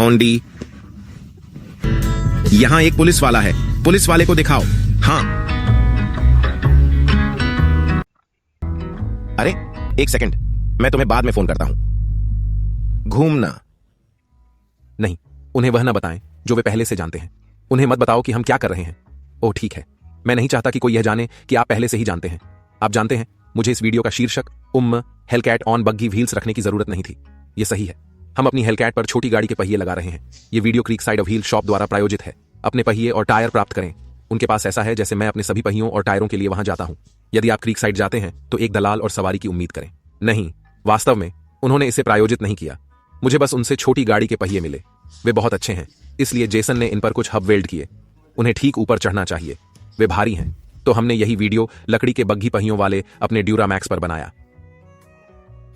होंडी। यहां एक पुलिस वाला है, पुलिस वाले को दिखाओ। हाँ। अरे एक सेकंड, मैं तुम्हें बाद में फोन करता हूं। घूमना नहीं, उन्हें वह ना बताएं जो वे पहले से जानते हैं। उन्हें मत बताओ कि हम क्या कर रहे हैं। ओह ठीक है, मैं नहीं चाहता कि कोई यह जाने कि आप पहले से ही जानते हैं। आप जानते हैं, मुझे इस वीडियो का शीर्षक हेलकैट ऑन बग्गी व्हील्स रखने की जरूरत नहीं थी। यह सही है, हम अपनी हेलकैट पर छोटी गाड़ी के पहिए लगा रहे हैं। यह video creek side wheel shop द्वारा प्रायोजित है। अपने पहिए और टायर प्राप्त करें। उनके पास ऐसा है जैसे मैं अपने सभी पहियों और टायरों के लिए वहां जाता हूं। यदि आप क्रीक साइड जाते हैं तो एक दलाल और सवारी की उम्मीद करें। नहीं, वास्तव में उन्होंने इसे प्रायोजित नहीं किया। मुझे बस उनसे छोटी गाड़ी के पहिए मिले। वे बहुत अच्छे हैं, इसलिए जेसन ने इन पर कुछ हब वेल्ड किए। उन्हें ठीक ऊपर चढ़ना चाहिए। वे भारी हैं, तो हमने यही वीडियो लकड़ी के बग्घी पहियों वाले अपने ड्यूरामैक्स पर बनाया।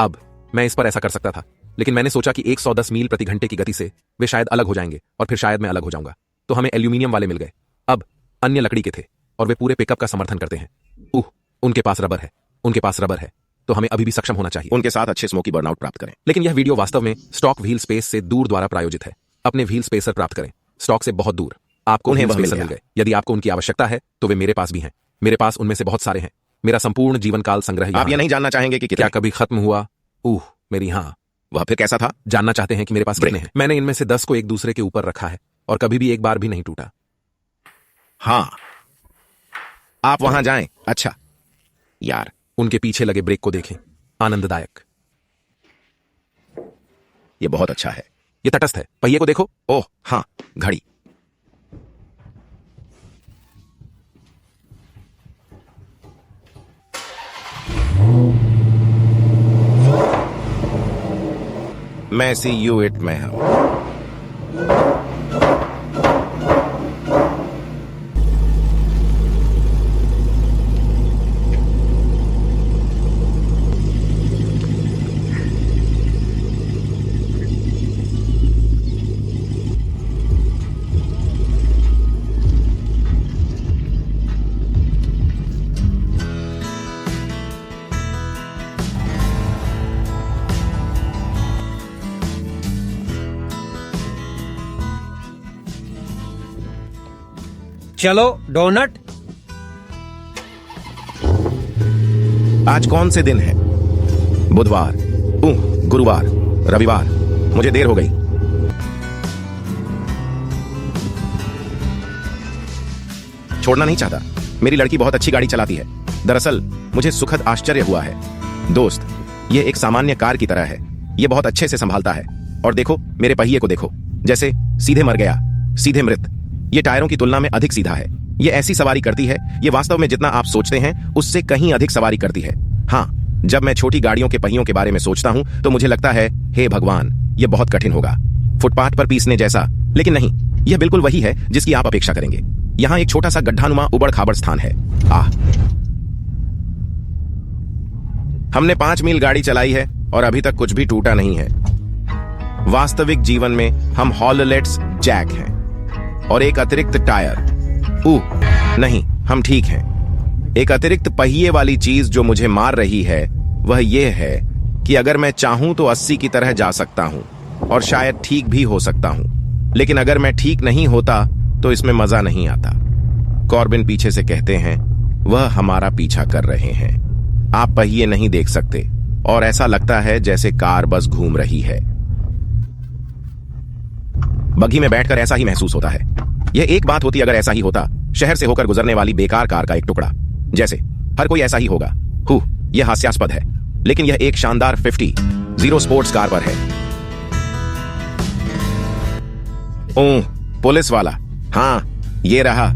अब मैं इस पर ऐसा कर सकता था, लेकिन मैंने सोचा कि 110 मील प्रति घंटे की गति से वे शायद अलग हो जाएंगे और फिर शायद मैं अलग हो जाऊंगा। तो हमें एल्यूमिनियम वाले मिल गए। अब अन्य लकड़ी के थे और वे पूरे पिकअप का समर्थन करते हैं। उनके पास रबर है, उनके पास रबर है, तो हमें अभी भी सक्षम होना चाहिए। उनके साथ अच्छे स्मोकी बर्नआउट प्राप्त करें। लेकिन यह वीडियो वास्तव में स्टॉक व्हील स्पेस से दूर द्वारा प्रायोजित है। अपने व्हील स्पेसर प्राप्त करें, स्टॉक से बहुत दूर। आपको उन्हें व्हील वह मिल स्पेसर मिल गया। गए। यदि आपको उनकी आवश्यकता है तो वे मेरे पास भी हैं। मेरे पास उनमें से बहुत सारे हैं। मेरा संपूर्ण जीवन काल संग्रह आप यहाँ यह है। नहीं जानना चाहेंगे कि क्या कितने? कभी खत्म हुआ? मेरी हाँ। वह फिर कैसा था? जानना चाहते हैं कि मेरे पास कितने हैं? मैंने इनमें से 10 को एक दूसरे के ऊपर रखा है और कभी भी एक बार भी नहीं टूटा। हाँ, आप वहां जाएं। अच्छा यार, उनके पीछे लगे ब्रेक को देखें, आनंददायक। यह बहुत अच्छा है। ये तटस्थ है। पहिए को देखो। ओह हाँ, घड़ी। मैं सी यू इट में हूं। चलो डोनट। आज कौन से दिन है? बुधवार, गुरुवार, रविवार। मुझे देर हो गई। छोड़ना नहीं चाहता। मेरी लड़की बहुत अच्छी गाड़ी चलाती है। दरअसल मुझे सुखद आश्चर्य हुआ है। दोस्त, यह एक सामान्य कार की तरह है। यह बहुत अच्छे से संभालता है। और देखो, मेरे पहिए को देखो, जैसे सीधे मर गया, सीधे मृत। यह टायरों की तुलना में अधिक सीधा है। यह ऐसी सवारी करती है, यह वास्तव में जितना आप सोचते हैं उससे कहीं अधिक सवारी करती है। हाँ, जब मैं छोटी गाड़ियों के पहियों के बारे में सोचता हूं तो मुझे लगता है, हे भगवान, यह बहुत कठिन होगा, फुटपाथ पर पीसने जैसा। लेकिन नहीं, यह बिल्कुल वही है जिसकी आप अपेक्षा करेंगे। यहां एक छोटा सा गड्ढानुमा उबड़ खाबड़ स्थान है। हमने 5 मील गाड़ी चलाई है और अभी तक कुछ भी टूटा नहीं है। वास्तविक जीवन में हम हॉललेट्स जैक हैं और एक अतिरिक्त टायर। नहीं, हम ठीक हैं। एक अतिरिक्त पहिए वाली चीज जो मुझे मार रही है वह यह है कि अगर मैं चाहूं तो 80 की तरह जा सकता हूं और शायद ठीक भी हो सकता हूं। लेकिन अगर मैं ठीक नहीं होता तो इसमें मजा नहीं आता। कॉर्बिन पीछे से कहते हैं, वह हमारा पीछा कर रहे हैं। आप पहिए नहीं देख सकते और ऐसा लगता है जैसे कार बस घूम रही है। बग्घी में बैठकर ऐसा ही महसूस होता है। यह एक बात होती अगर ऐसा ही होता, शहर से होकर गुजरने वाली बेकार कार का एक टुकड़ा, जैसे हर कोई ऐसा ही होगा। यह हास्यास्पद है, लेकिन यह एक शानदार 50 स्पोर्ट्स कार पर है। पुलिस वाला। हाँ, ये रहा।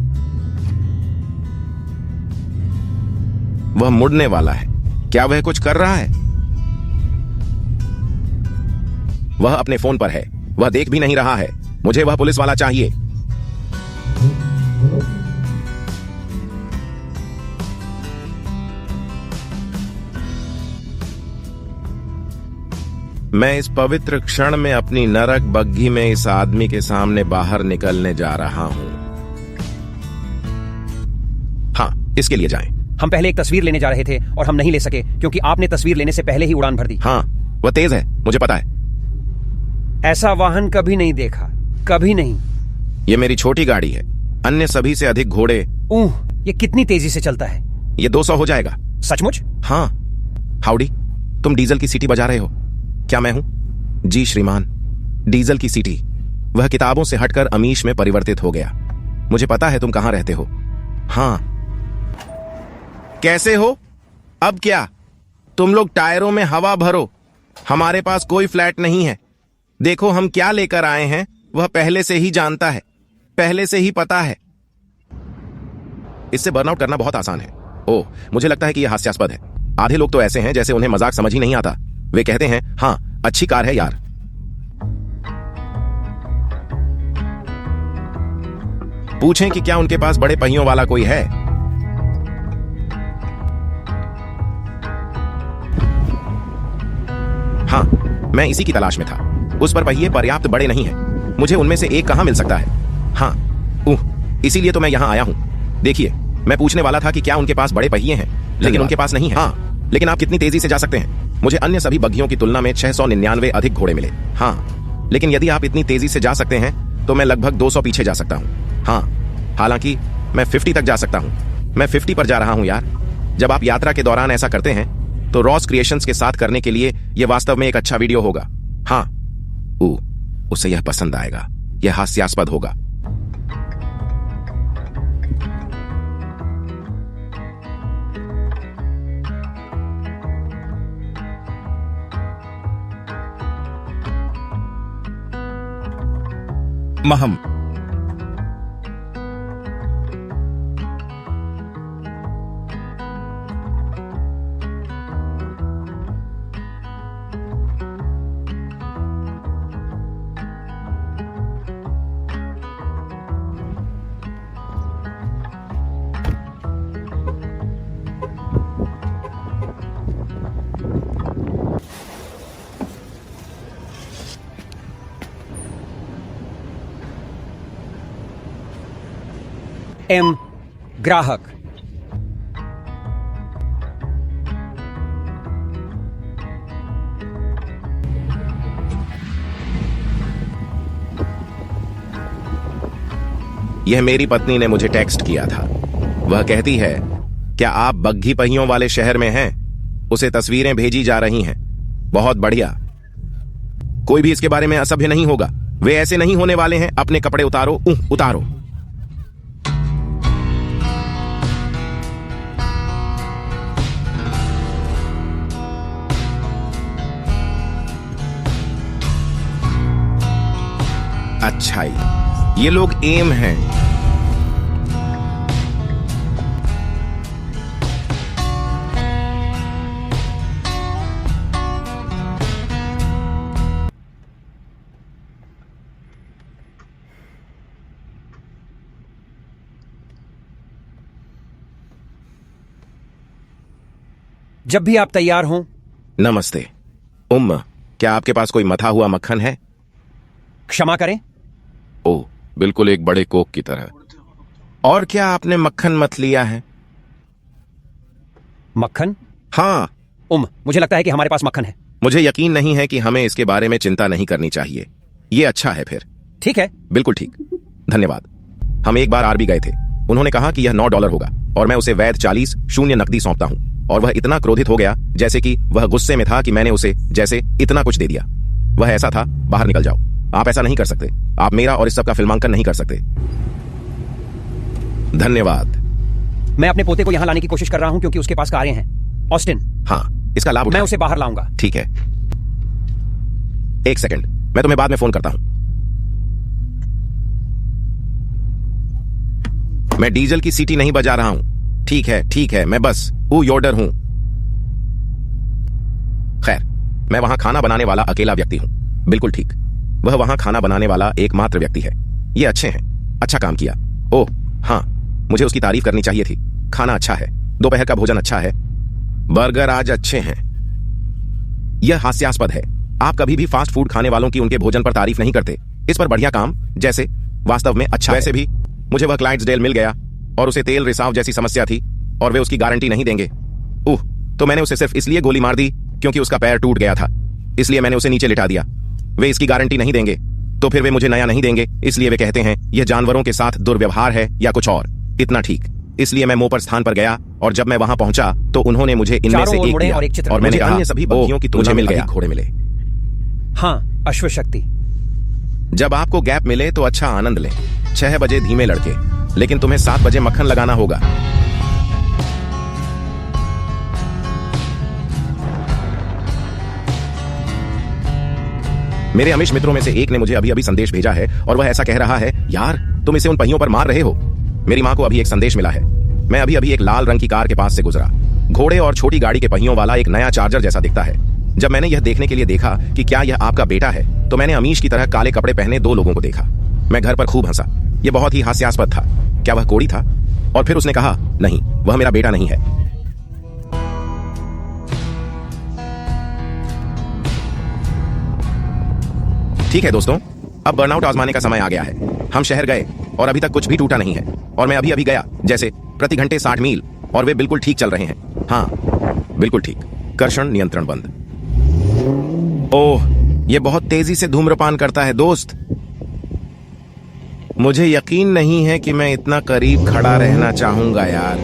वह मुड़ने वाला है। क्या वह कुछ कर रहा है? वह अपने फोन पर है। वह देख भी नहीं रहा है। मुझे वह पुलिस वाला चाहिए। मैं इस पवित्र क्षण में अपनी नरक बग्घी में इस आदमी के सामने बाहर निकलने जा रहा हूं। हाँ, इसके लिए जाएं। हम पहले एक तस्वीर लेने जा रहे थे और हम नहीं ले सके क्योंकि आपने तस्वीर लेने से पहले ही उड़ान भर दी। हाँ, वह तेज है, मुझे पता है। ऐसा वाहन कभी नहीं देखा, कभी नहीं। ये मेरी छोटी गाड़ी है, अन्य सभी से अधिक घोड़े। ये कितनी तेजी से चलता है? ये 200 हो जाएगा। सचमुच? हाँ। हाउडी, तुम डीजल की सीटी बजा रहे हो? क्या मैं हूं? जी श्रीमान, डीजल की सीटी। वह किताबों से हटकर अमीश में परिवर्तित हो गया। मुझे पता है तुम कहां रहते हो। हाँ। कैसे हो? अब क्या? तुम लोग टायरों में हवा भरो। हमारे पास कोई फ्लैट नहीं है। देखो हम क्या लेकर आए हैं, वह पहले से ही जानता है, पहले से ही पता है। इससे बर्नआउट करना बहुत आसान है। ओह, मुझे लगता है कि यह हास्यास्पद है। आधे लोग तो ऐसे हैं जैसे उन्हें मजाक समझ ही नहीं आता। वे कहते हैं, हाँ अच्छी कार है यार। पूछें कि क्या उनके पास बड़े पहियों वाला कोई है। हाँ, मैं इसी की तलाश में था। उस पर पहिए पर्याप्त बड़े नहीं हैं। मुझे उनमें से एक कहां मिल सकता है। हाँ, इसीलिए तो मैं यहां आया हूं। देखिए, मैं पूछने वाला था कि क्या उनके पास बड़े पहिए हैं, लेकिन उनके पास नहीं है। हाँ, लेकिन आप कितनी तेजी से जा सकते हैं? मुझे अन्य सभी बग्गियों की तुलना में 699 अधिक घोड़े मिले। हाँ, लेकिन यदि आप इतनी तेजी से जा सकते हैं तो मैं लगभग 200 पीछे जा सकता हूं। हाँ, हालांकि मैं 50 तक जा सकता हूं। मैं 50 पर जा रहा हूं यार। जब आप यात्रा के दौरान ऐसा करते हैं तो रॉस क्रिएशंस के साथ करने के लिए यह वास्तव में एक अच्छा वीडियो होगा। हाँ, उसे यह पसंद आएगा। यह हास्यास्पद होगा। महम। एम ग्राहक। यह मेरी पत्नी ने मुझे टेक्स्ट किया था। वह कहती है, क्या आप बग्घी पहियों वाले शहर में हैं? उसे तस्वीरें भेजी जा रही हैं। बहुत बढ़िया। कोई भी इसके बारे में असभ्य नहीं होगा। वे ऐसे नहीं होने वाले हैं। अपने कपड़े उतारो, उतारो। अच्छा, ये लोग एम हैं। जब भी आप तैयार हों। नमस्ते। क्या आपके पास कोई मथा हुआ मक्खन है? क्षमा करें। ओह, बिल्कुल एक बड़े कोक की तरह। और क्या आपने मक्खन मत लिया है? मक्खन? हाँ। मुझे लगता है कि हमारे पास मक्खन है। मुझे यकीन नहीं है कि हमें इसके बारे में चिंता नहीं करनी चाहिए। ये अच्छा है फिर। ठीक है। बिल्कुल ठीक। धन्यवाद। हम एक बार आरबी गए थे। उन्होंने कहा कि यह $9 होगा और मैं उसे वैध 40 शून्य नकदी सौंपता हूं। और वह इतना क्रोधित हो गया जैसे कि वह गुस्से में था कि मैंने उसे जैसे इतना कुछ दे दिया। वह ऐसा था, बाहर निकल जाओ। आप ऐसा नहीं कर सकते। आप मेरा और इस सब का फिल्मांकन नहीं कर सकते। धन्यवाद। मैं अपने पोते को यहां लाने की कोशिश कर रहा हूं क्योंकि उसके पास कारें हैं। ऑस्टिन। हाँ, इसका लाभ मैं उसे बाहर लाऊंगा। ठीक है, एक सेकंड, मैं तुम्हें बाद में फोन करता हूं। मैं डीजल की सीटी नहीं बजा रहा हूं। ठीक है, मैं बस योडर हूं। खैर, मैं वहां खाना बनाने वाला अकेला व्यक्ति हूं। बिल्कुल ठीक, वह वहां खाना बनाने वाला एकमात्र व्यक्ति है। ये अच्छे हैं, अच्छा काम किया। ओह हाँ, मुझे उसकी तारीफ करनी चाहिए थी। खाना अच्छा है, दोपहर का भोजन अच्छा है, बर्गर आज अच्छे हैं। यह हास्यास्पद है। आप कभी भी फास्ट फूड खाने वालों की उनके भोजन पर तारीफ नहीं करते। इस पर बढ़िया काम, जैसे वास्तव में अच्छा। वैसे भी मुझे वह क्लाइड्सडेल मिल गया और उसे तेल रिसाव जैसी समस्या थी और वे उसकी गारंटी नहीं देंगे। तो मैंने उसे सिर्फ इसलिए गोली मार दी क्योंकि उसका पैर टूट गया था। इसलिए मैंने उसे नीचे लिटा दिया। वे इसकी गारंटी नहीं देंगे तो फिर वे मुझे नया नहीं देंगे, इसलिए वे कहते हैं यह जानवरों के साथ दुर्व्यवहार है या कुछ और। इतना ठीक। इसलिए मैं मोपर स्थान पर गया और जब मैं वहां पहुंचा तो उन्होंने मुझे इनमें से एक दिया और मैंने कहा अन्य सभी बग्घियों की तुलना में अधिक घोड़े मिले। हाँ, अश्वशक्ति। जब आपको गैप मिले तो अच्छा आनंद लें। 6 बजे धीमे लड़के, लेकिन तुम्हें 7 बजे मक्खन लगाना होगा। मेरे अमिश मित्रों में से एक ने मुझे अभी अभी संदेश भेजा है और वह ऐसा कह रहा है, यार तुम इसे उन पहियों पर मार रहे हो। मेरी मां को अभी एक संदेश मिला है। मैं अभी अभी एक लाल रंग की कार के पास से गुजरा। घोड़े और छोटी गाड़ी के पहियों वाला एक नया चार्जर जैसा दिखता है। जब मैंने यह देखने के लिए देखा कि क्या यह आपका बेटा है तो मैंने अमीश की तरह काले कपड़े पहने 2 लोगों को देखा। मैं घर पर खूब हंसा। यह बहुत ही हास्यास्पद था। क्या वह कोड़ी था? और फिर उसने कहा, नहीं, वह मेरा बेटा नहीं है। ठीक है दोस्तों, अब बर्नआउट आजमाने का समय आ गया है। हम शहर गए और अभी तक कुछ भी टूटा नहीं है। और मैं अभी अभी गया, जैसे प्रति घंटे 60 मील, और वे बिल्कुल ठीक चल रहे हैं। हाँ, बिल्कुल ठीक। कर्षण नियंत्रण बंद। ओह, यह बहुत तेजी से धूम्रपान करता है दोस्त। मुझे यकीन नहीं है कि मैं इतना करीब खड़ा रहना चाहूंगा यार।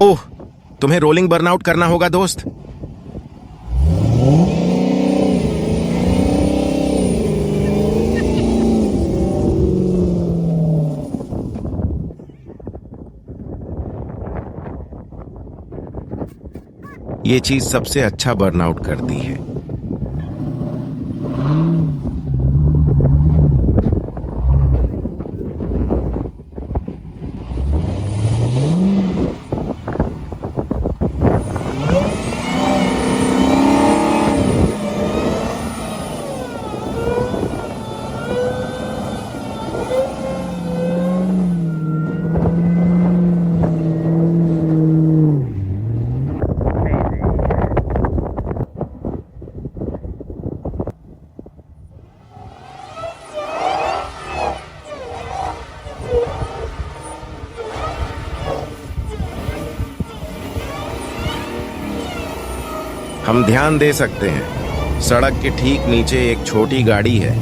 ओह, तुम्हें रोलिंग बर्नआउट करना होगा दोस्त। ये चीज सबसे अच्छा बर्नआउट करती है। हम ध्यान दे सकते हैं, सड़क के ठीक नीचे एक छोटी गाड़ी है।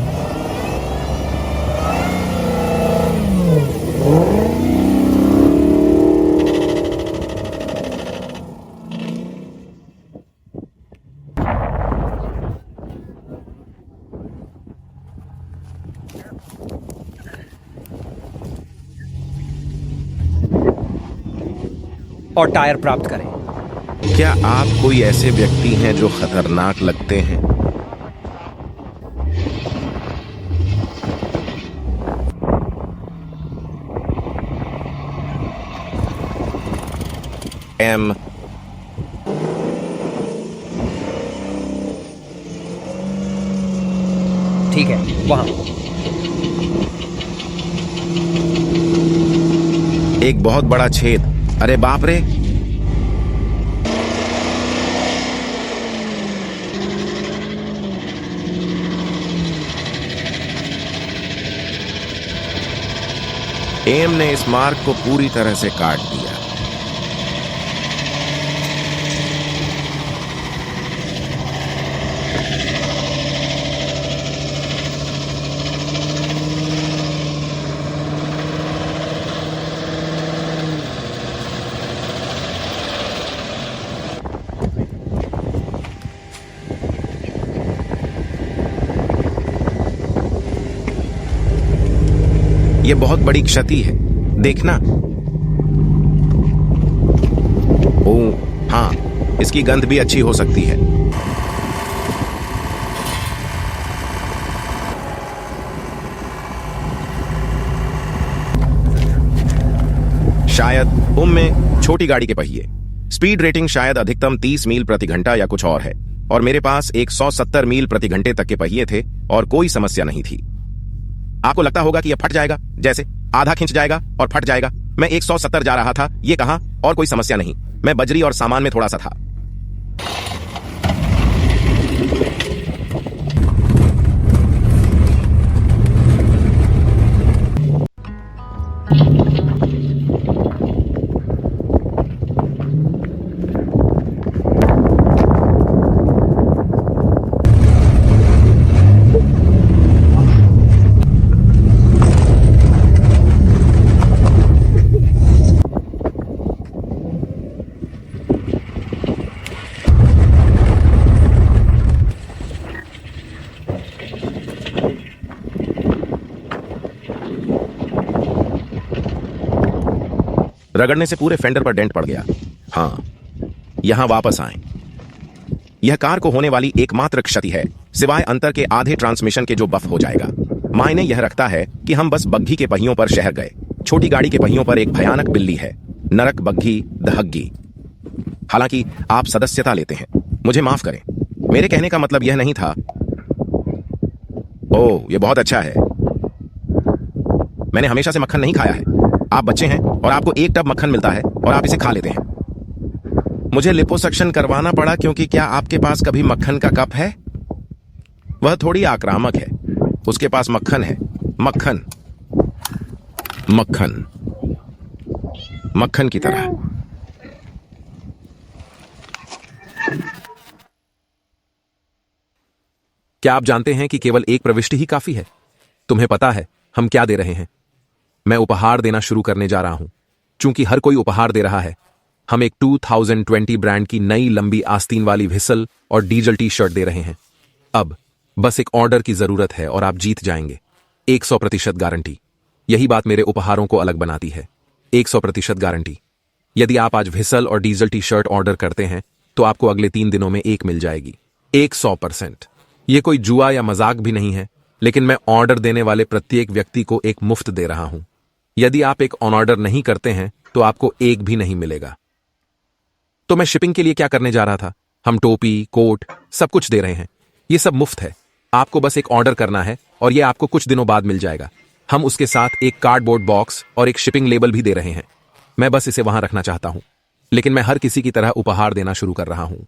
और टायर प्राप्त करें। क्या आप कोई ऐसे व्यक्ति हैं जो खतरनाक लगते हैं? एम ठीक है, वहां एक बहुत बड़ा छेद। अरे बाप रे! एम ने इस मार्ग को पूरी तरह से काट दिया। यह बहुत बड़ी क्षति है, देखना। ओह हाँ, इसकी गंध भी अच्छी हो सकती है। शायद में छोटी गाड़ी के पहिए। स्पीड रेटिंग शायद अधिकतम 30 मील प्रति घंटा या कुछ और है, और मेरे पास 170 मील प्रति घंटे तक के पहिए थे और कोई समस्या नहीं थी। आपको लगता होगा कि यह फट जाएगा, जैसे आधा खिंच जाएगा और फट जाएगा। मैं 170 जा रहा था, ये कहां, और कोई समस्या नहीं। मैं बजरी और सामान में थोड़ा सा था। रगड़ने से पूरे फेंडर पर डेंट पड़ गया। हाँ, यहां वापस आएं। यह कार को होने वाली एकमात्र क्षति है, सिवाय अंतर के आधे ट्रांसमिशन के जो बफ हो जाएगा। मायने यह रखता है कि हम बस बग्घी के पहियों पर शहर गए। छोटी गाड़ी के पहियों पर एक भयानक बिल्ली है, नरक बग्घी दहग्गी। हालांकि आप सदस्यता लेते हैं, मुझे माफ करें, मेरे कहने का मतलब यह नहीं था। ओह, यह बहुत अच्छा है। मैंने हमेशा से मक्खन नहीं खाया है। आप बच्चे हैं और आपको एक टब मक्खन मिलता है और आप इसे खा लेते हैं। मुझे लिपोसक्शन करवाना पड़ा क्योंकि क्या आपके पास कभी मक्खन का कप है? वह थोड़ी आक्रामक है। उसके पास मक्खन है। मक्खन मक्खन मक्खन की तरह। क्या आप जानते हैं कि केवल एक प्रविष्टि ही काफी है? तुम्हें पता है हम क्या दे रहे हैं? मैं उपहार देना शुरू करने जा रहा हूं। चूंकि हर कोई उपहार दे रहा है, हम एक 2020 ब्रांड की नई लंबी आस्तीन वाली व्हिसल और डीजल टी शर्ट दे रहे हैं। अब बस एक ऑर्डर की जरूरत है और आप जीत जाएंगे। 100% गारंटी। यही बात मेरे उपहारों को अलग बनाती है। 100% गारंटी। यदि आप आज व्हिसल और डीजल टी शर्ट ऑर्डर करते हैं तो आपको अगले 3 दिनों में एक मिल जाएगी। 100%। यह कोई जुआ या मजाक भी नहीं है, लेकिन मैं ऑर्डर देने वाले प्रत्येक व्यक्ति को एक मुफ्त दे रहा हूं। यदि आप एक ऑन ऑर्डर नहीं करते हैं तो आपको एक भी नहीं मिलेगा। तो मैं शिपिंग के लिए क्या करने जा रहा था? हम टोपी, कोट, सब कुछ दे रहे हैं। यह सब मुफ्त है। आपको बस एक ऑर्डर करना है और यह आपको कुछ दिनों बाद मिल जाएगा। हम उसके साथ एक कार्डबोर्ड बॉक्स और एक शिपिंग लेबल भी दे रहे हैं। मैं बस इसे वहां रखना चाहता हूं, लेकिन मैं हर किसी की तरह उपहार देना शुरू कर रहा हूं।